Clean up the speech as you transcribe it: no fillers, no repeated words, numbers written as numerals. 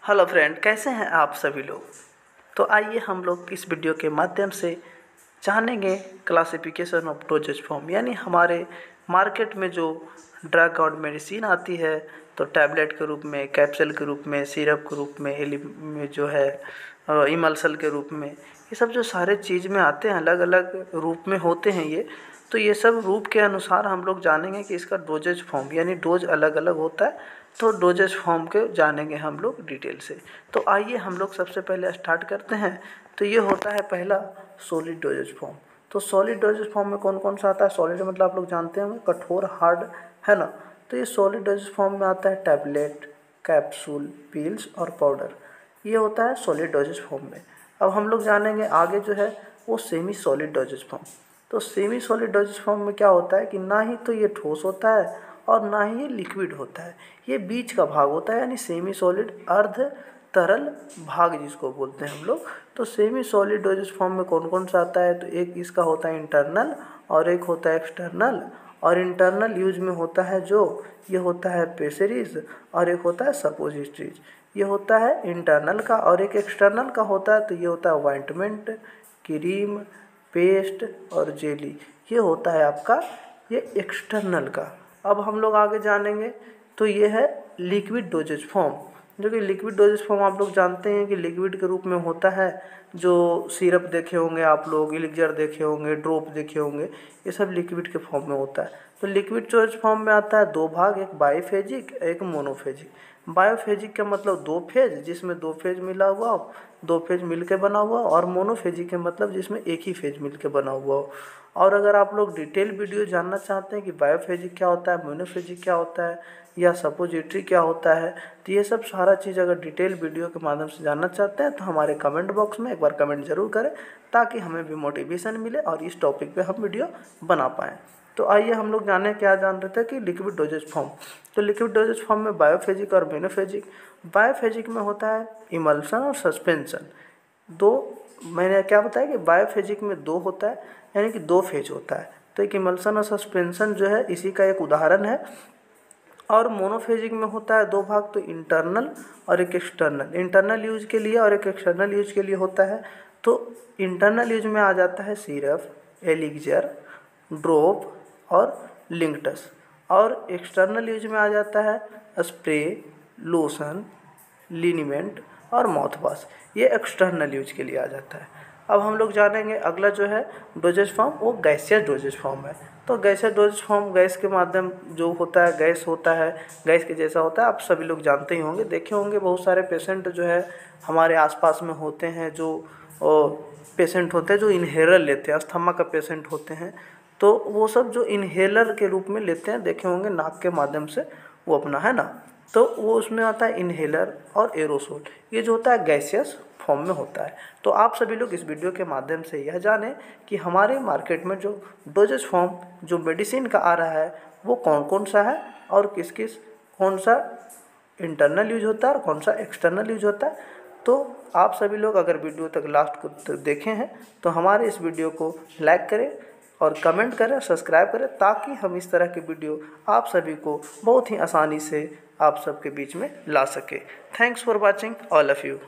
Hello friend, कैसे हैं आप सभी लोग। तो आइए हम लोग इस वीडियो के माध्यम से जानेंगे क्लासिफिकेशन ऑफ डोजेज फॉर्म, यानी हमारे मार्केट में जो ड्रग और मेडिसिन आती है, तो टैबलेट के रूप में, कैप्सूल के रूप में, सिरप के रूप में जो है इमल्सल के रूप में, ये सब जो सारे चीज़ में आते हैं, अलग अलग रूप में होते हैं ये। तो ये सब रूप के अनुसार हम लोग जानेंगे कि इसका डोजेज फॉर्म यानी डोज अलग अलग होता है। तो डोजेज फॉर्म के जानेंगे हम लोग डिटेल से। तो आइए हम लोग सबसे पहले स्टार्ट करते हैं। तो ये होता है पहला सॉलिड डोजेज फॉर्म। तो सॉलिड डोजेज फॉर्म में कौन कौन सा आता है। सॉलिड मतलब आप लोग जानते होंगे कठोर, हार्ड, है ना। तो ये सॉलिड डोजेज फॉर्म में आता है टैबलेट, कैप्सूल, पिल्स और पाउडर। ये होता है सॉलिड डोजेज फॉर्म में। अब हम लोग जानेंगे आगे जो है वो सेमी सॉलिड डोजेज फॉर्म। तो सेमी सॉलिड डोजेज फॉर्म में क्या होता है कि ना ही तो ये ठोस होता है और ना ही ये लिक्विड होता है, ये बीच का भाग होता है, यानी सेमी सॉलिड, अर्ध तरल भाग जिसको बोलते हैं हम लोग। तो सेमी सॉलिड डोजेज फॉर्म में कौन कौन सा आता है। तो एक इसका होता है इंटरनल और एक होता है एक्सटर्नल। और इंटरनल यूज में होता है जो ये होता है पेसरीज और एक होता है सपोजिटरीज। ये होता है इंटरनल का। और एक एक्सटर्नल का होता है तो ये होता है ऑइंटमेंट, क्रीम, पेस्ट और जेली। ये होता है आपका ये एक्सटर्नल का। अब हम लोग आगे जानेंगे तो ये है लिक्विड डोजेज फॉर्म। जो कि लिक्विड डोजेज फॉर्म आप लोग जानते हैं कि लिक्विड के रूप में होता है। जो सिरप देखे होंगे आप लोग, एलिक्जर देखे होंगे, ड्रॉप देखे होंगे, ये सब लिक्विड के फॉर्म में होता है। तो लिक्विड डोजेज फॉर्म में आता है दो भाग, एक बाईफेजिक एक मोनोफेजिक। बायोफेजिक का मतलब दो फेज, जिसमें दो फेज मिला हुआ हो, दो फेज मिलके बना हुआ हो। और मोनोफेजिक का मतलब जिसमें एक ही फेज मिलके बना हुआ हो। और अगर आप लोग डिटेल वीडियो जानना चाहते हैं कि बायोफेजिक क्या होता है, मोनोफेजिक क्या होता है या सपोजिटरी क्या होता है, तो ये सब सारा चीज़ अगर डिटेल वीडियो के माध्यम से जानना चाहते हैं तो हमारे कमेंट बॉक्स में एक बार कमेंट जरूर करें, ताकि हमें भी मोटिवेशन मिले और इस टॉपिक पे हम वीडियो बना पाएँ। तो आइए हम लोग जाने क्या जान रहे थे कि लिक्विड डोजेज फॉर्म। तो लिक्विड डोजेज फॉर्म में बायोफेजिक और मोनोफेजिक। बायोफेजिक में होता है इमल्सन और सस्पेंशन। दो, मैंने क्या बताया कि बायोफेजिक में दो होता है, यानी कि दो फेज होता है। तो एक इमल्सन और सस्पेंशन जो है इसी का एक उदाहरण है। और मोनोफेजिक में होता है दो भाग, तो इंटरनल और एक एक्सटर्नल। इंटरनल यूज के लिए और एक एक्सटर्नल यूज के लिए होता है। तो इंटरनल यूज में आ जाता है सिरप, एलिक्जर, ड्रॉप और लिंक्टस। और एक्सटर्नल यूज में आ जाता है स्प्रे, लोशन, लिनीमेंट और माउथ वॉश। ये एक्सटर्नल यूज के लिए आ जाता है। अब हम लोग जानेंगे अगला जो है डोजेज फॉर्म, वो गैसियस डोजेज फॉर्म है। तो गैसियस डोजेज फॉर्म गैस के माध्यम जो होता है, गैस होता है, गैस के जैसा होता है। आप सभी लोग जानते ही होंगे, देखे होंगे बहुत सारे पेशेंट जो है हमारे आसपास में होते हैं, जो पेशेंट होते हैं जो इन्हेलर लेते हैं, अस्थमा का पेशेंट होते हैं। तो वो सब जो इन्हेलर के रूप में लेते हैं, देखे होंगे नाक के माध्यम से वो अपना, है ना। तो वो उसमें आता है इन्हेलर और एरोसोल। ये जो होता है गैसियस फॉर्म में होता है। तो आप सभी लोग इस वीडियो के माध्यम से यह जानें कि हमारे मार्केट में जो डोजेज फॉर्म जो मेडिसिन का आ रहा है वो कौन कौन सा है और किस किस, कौन सा इंटरनल यूज होता है और कौन सा एक्सटर्नल यूज होता है। तो आप सभी लोग अगर वीडियो तक लास्ट को देखे हैं तो हमारे इस वीडियो को लाइक करें और कमेंट करें, सब्सक्राइब करें, ताकि हम इस तरह की वीडियो आप सभी को बहुत ही आसानी से आप सबके बीच में ला सके। Thanks for watching all of you.